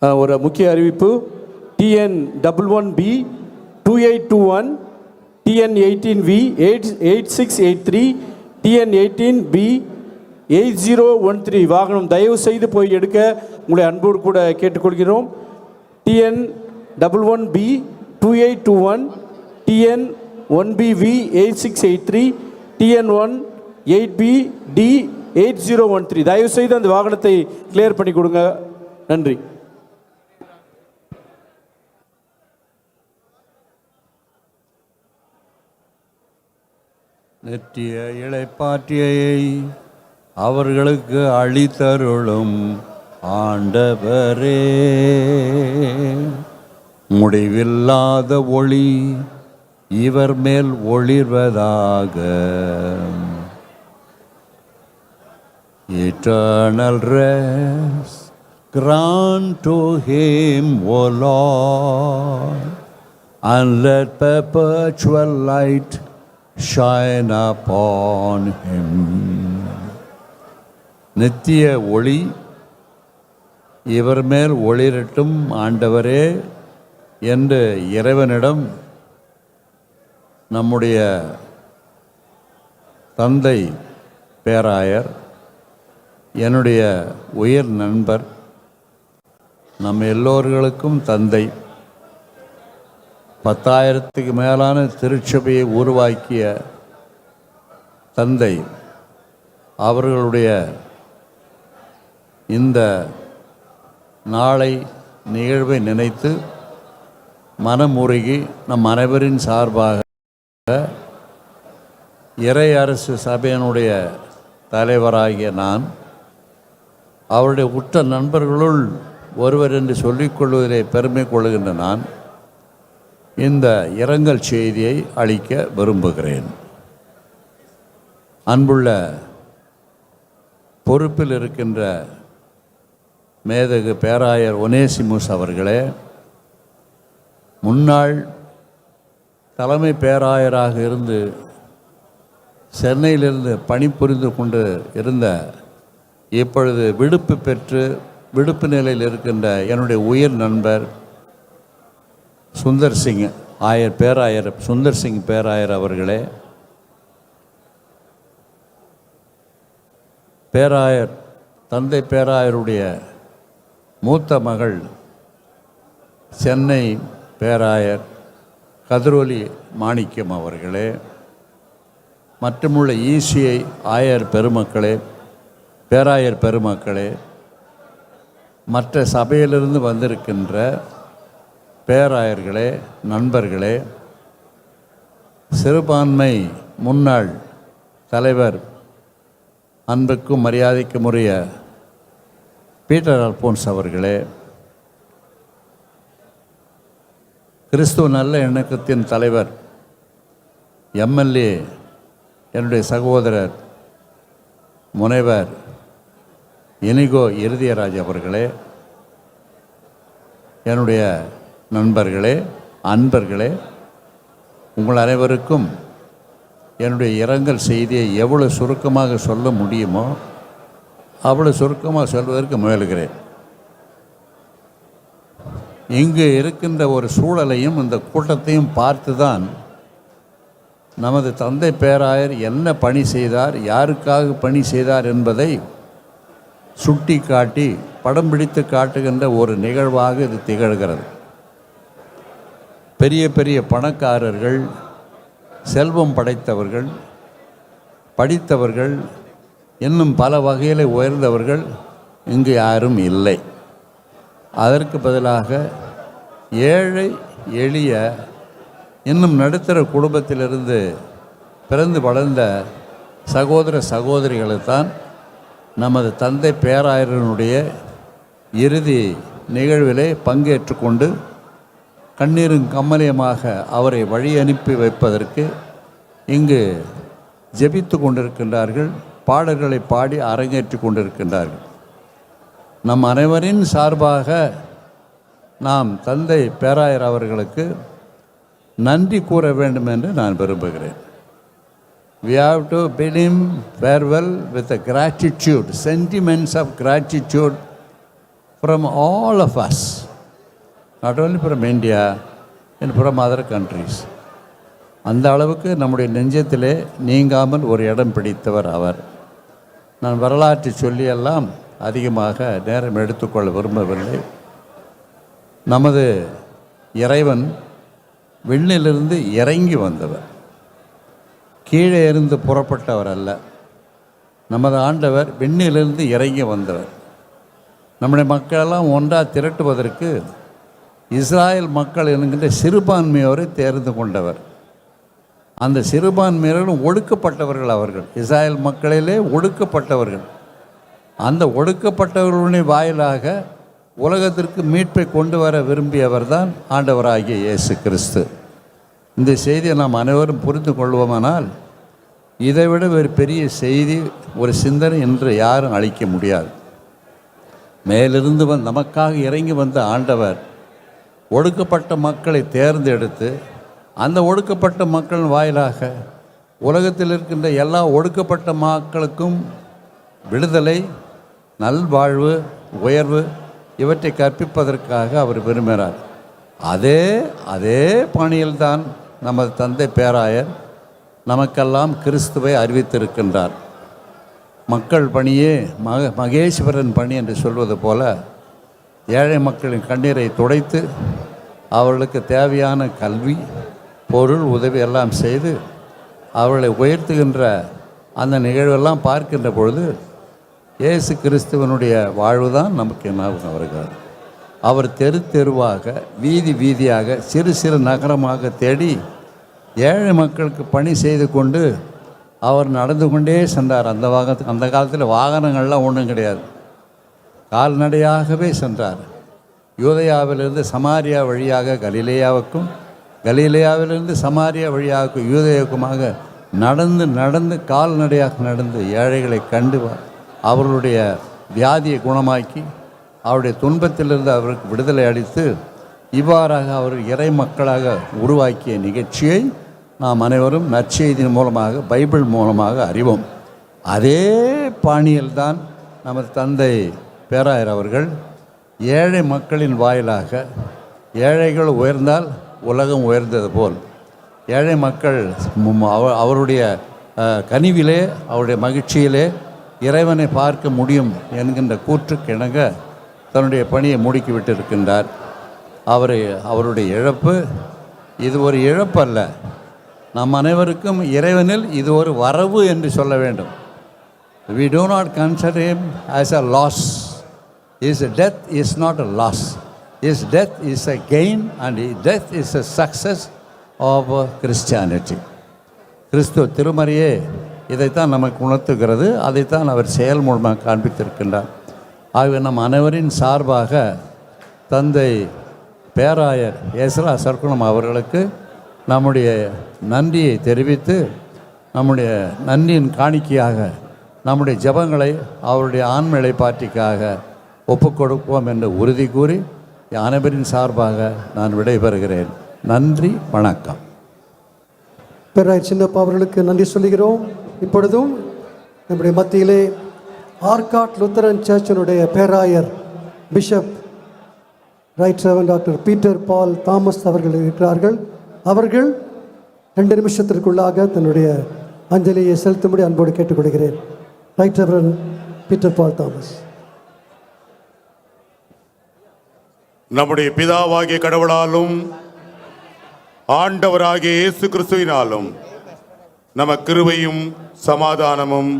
ஒரு முக்கிய அறிவிப்பு. TN11B 2821, TN18V 8683, TN18B 8013 வாகனம் தயவு செய்து போய் எடுக்க உங்களை அன்போடு கூட கேட்டுக்கொள்கிறோம். TN11B 2821, TN1BV 8683, TN18BD 8013 தயவு செய்து அந்த வாகனத்தை கிளியர் பண்ணி கொடுங்க. நன்றி. நெற்றிய இளைப்பாற்றியை அவர்களுக்கு அளித்தருளும் ஆண்டவரே, முடிவில்லாத ஒளி இவர் மேல் ஒளிர்வதாக. Eternal rest grant to him, O Lord, and let perpetual light shine upon him. நித்திய ஒளி இவர் மேல் ஒளிரட்டும் ஆண்டவரே என்று இறைவனிடம் நம்முடைய தந்தை பேராயர், என்னுடைய உயர் நண்பர், நம்ம எல்லோர்களுக்கும் தந்தை, 10,000க்கு மேலான திருச்சபையை உருவாக்கிய தந்தை அவர்களுடைய இந்த நாளை நிகழ்வை நினைத்து மனமுருகி நம் அனைவரின் சார்பாக இறை அரசு சபையினுடைய தலைவராகிய நான், அவருடைய உற்ற நண்பர்களுள் ஒருவர் என்று சொல்லிக்கொள்வதிலே பெருமை கொள்கின்ற நான் இந்த இரங்கல் செய்தியை அளிக்க விரும்புகிறேன். அன்புள்ள பொறுப்பில் இருக்கின்ற மேதகு பேராயர் ஒனேசிமுஸ் அவர்களே, முன்னாள் தலைமை பேராயராக இருந்து சென்னையிலிருந்து பணிபுரிந்து கொண்டு இருந்த, இப்பொழுது விடுப்பு பெற்று விடுப்பு நிலையில் இருக்கின்ற என்னுடைய உயிர் நண்பர் சுந்தர் சிங் பேராயர் சுந்தர் சிங் பேராயர் அவர்களே, பேராயர் தந்தை பேராயருடைய மூத்த மகள் சென்னை பேராயர் கதிரொலி மாணிக்கம் அவர்களே, மற்றுமுள்ள ECI ஆயர் பெருமக்களே, பேராயர் பெருமக்களே, மற்ற சபையிலிருந்து வந்திருக்கின்ற பேராயர்களே, நண்பர்களே, சிறுபான்மை முன்னாள் தலைவர் அன்புக்கும் மரியாதைக்கும் உரிய பீட்டர் அல்போன்ஸ் அவர்களே, கிறிஸ்துவ நல்ல இணக்கத்தின் தலைவர் MLA என்னுடைய சகோதரர் முனைவர் இனிகோ இறுதியராஜ் அவர்களே, என்னுடைய நண்பர்களே, அன்பர்களே, உங்கள் அனைவருக்கும் என்னுடைய இரங்கல் செய்தியை எவ்வளவு சுருக்கமாக சொல்ல முடியுமோ அவ்வளவு சுருக்கமாக சொல்வதற்கு முயல்கிறேன். இங்கு இருக்கின்ற ஒரு சூழலையும் இந்த கூட்டத்தையும் பார்த்து தான் நமது தந்தை பேராயர் என்ன பணி செய்தார், யாருக்காக பணி செய்தார் என்பதை சுட்டி காட்டி படம் பிடித்து காட்டுகின்ற ஒரு நிகழ்வாக இது திகழ்கிறது. பெரிய பெரிய பணக்காரர்கள், செல்வம் படைத்தவர்கள், படித்தவர்கள், இன்னும் பல வகையில் உயர்ந்தவர்கள் இங்கு யாரும் இல்லை. அதற்கு பதிலாக ஏழை எளிய இன்னும் நடுத்தர குடும்பத்திலிருந்து பிறந்து வளர்ந்த சகோதர சகோதரிகளைத்தான் நமது தந்தை பேராயரனுடைய இறுதி நிகழ்விலே பங்கேற்று கொண்டு கண்ணீரும் கம்மலியமாக அவரை வழி அனுப்பி வைப்பதற்கு இங்கு ஜெபித்து கொண்டிருக்கின்றார்கள், பாடல்களை பாடி அரங்கேற்றி கொண்டிருக்கின்றார்கள். நம் அனைவரின் சார்பாக நாம் தந்தை பேராயர் அவர்களுக்கு நன்றி கூற வேண்டும் என்று நான் விரும்புகிறேன். We have to bid him farewell with a gratitude, sentiments of gratitude from all of us, not only from India and from other countries. அந்த அளவுக்கு நம்முடைய நெஞ்சத்திலே நீங்காமல் ஒரு இடம் பிடித்தவர் அவர். நான் வரலாற்றை சொல்லியெல்லாம் அதிகமாக நேரம் எடுத்துக்கொள்ள விரும்பவில்லை. நமது இறைவன் விண்ணிலிருந்து இறங்கி வந்தவர், கீழே இருந்து புறப்பட்டவர் அல்ல. நமது ஆண்டவர் விண்ணிலிருந்து இறங்கி வந்தவர். நம்முடைய மக்களெல்லாம் ஒன்றாக திரட்டுவதற்கு இஸ்ராயல் மக்கள் என்கின்ற சிறுபான்மையோரை தேர்ந்து கொண்டவர். அந்த சிறுபான்மையினரும் ஒடுக்கப்பட்டவர்கள் அவர்கள், இஸ்ராயல் மக்களிலே ஒடுக்கப்பட்டவர்கள். அந்த ஒடுக்கப்பட்டவர்களுடைய வாயிலாக உலகத்திற்கு மீட்பை கொண்டு வர விரும்பியவர் தான் ஆண்டவராகிய இயேசு கிறிஸ்து. இந்த செய்தியை நாம் அனைவரும் புரிந்து கொள்வோமானால் இதைவிட ஒரு பெரிய செய்தி, ஒரு சிந்தனை என்று யாரும் அளிக்க முடியாது. மேலிருந்து நமக்காக இறங்கி வந்த ஆண்டவர் ஒடுக்கப்பட்ட மக்களை தேர்ந்தெடுத்து அந்த ஒடுக்கப்பட்ட மக்களின் வாயிலாக உலகத்தில் இருக்கின்ற எல்லா ஒடுக்கப்பட்ட மக்களுக்கும் விடுதலை, நல்வாழ்வு, உயர்வு இவற்றை கற்பிப்பதற்காக அவர் விரும்பினார். அதே பாணியில்தான் நமது தந்தை பேராயர் நமக்கெல்லாம் கிறிஸ்துவை அறிவித்திருக்கின்றார். மக்கள் பணியே மகேஸ்வரன் பணி என்று சொல்வது போல ஏழை மக்களின் கண்ணீரை துடைத்து அவர்களுக்கு தேவையான கல்வி, பொருள் உதவி எல்லாம் செய்து அவர்களை உயர்த்துகின்ற அந்த நிகழ்வெல்லாம் பார்க்கின்ற பொழுது இயேசு கிறிஸ்துவனுடைய வாழ்வு தான் நமக்கு ஞாபகம் வருகிறார். அவர் தெரு தெருவாக, வீதி வீதியாக, சிறு சிறு நகரமாக தேடி ஏழை மக்களுக்கு பணி செய்து கொண்டு அவர் நடந்து கொண்டே சென்றார். அந்த காலத்தில் வாகனங்கள்லாம் ஒன்றும் கிடையாது, கால்நடையாகவே சென்றார். யூதேயாவிலிருந்து சமாரியா வழியாக கலிலேயாவுக்கும், கலிலேயாவிலிருந்து சமாரியா வழியாக யூதேயாவுக்குமாக நடந்து கால்நடையாக நடந்து ஏழைகளை கண்டு அவர்களுடைய வியாதியை குணமாக்கி அவருடைய துன்பத்திலிருந்து அவருக்கு விடுதலை அளித்து இவ்வாறாக அவர் இறை மக்களாக உருவாக்கிய நிகழ்ச்சியை நாம் அனைவரும் நற்செய்தியின் மூலமாக, பைபிள் மூலமாக அறிவோம். அதே பாணியில்தான் நமது தந்தை பேராயர் அவர்கள் ஏழை மக்களின் வாயிலாக, ஏழைகள் உயர்ந்தால் உலகம் உயர்ந்தது போல், ஏழை மக்கள் அவருடைய கனிவிலே, அவருடைய மகிழ்ச்சியிலே இறைவனை பார்க்க முடியும் என்கின்ற கூற்றுக்கு இணங்க தன்னுடைய பணியை முடுக்கிவிட்டிருக்கின்றார். அவருடைய இழப்பு இது ஒரு இழப்பு அல்ல, நம் அனைவருக்கும் இறைவனில் இது ஒரு வரவு என்று சொல்ல வேண்டும். We do not consider him as a loss. His death is not a loss. His death is a gain and his death is a success of Christianity. கிறிஸ்துவ திருமறையே இதைத்தான் நமக்கு உணர்த்துகிறது, அதைத்தான் அவர் செயல் மூலமாக காண்பித்திருக்கின்றார். ஆகவே நம் அனைவரின் சார்பாக தந்தை பேராயர் எஸ்ரா சர்க்குணம் அவர்களுக்கு நம்முடைய நன்றியை தெரிவித்து, நம்முடைய நன்றியின் காணிக்கையாக நம்முடைய ஜெபங்களை அவருடைய ஆன்ம இளைப்பாற்றிக்காக ஒப்புக் கொடுப்போம் என்று உறுதி கூறி அனைவரின் சார்பாக நான் விடைபெறுகிறேன். நன்றி, வணக்கம். பேராயர் சின்னப்பா அவர்களுக்கு நன்றி சொல்லுகிறோம். இப்பொழுதும் நம்முடைய மத்தியிலே ஆர்காட் லுத்தரன் சர்ச்சினுடைய பேராயர் bishop right reverend doctor Peter Paul Thomas அவர்கள் இருக்கிறார்கள். அவர்கள் 2 நிமிஷத்திற்குள்ளாக தன்னுடைய அஞ்சலியை செலுத்தும்படி அன்போடு கேட்டுக்கொள்கிறேன். Right reverend Peter Paul Thomas. நம்முடைய பிதாவாகிய கடவுளாலும் ஆண்டவராகிய இயேசு கிறிஸ்துவினாலும் நமக்கு கிருபையும் சமாதானமும்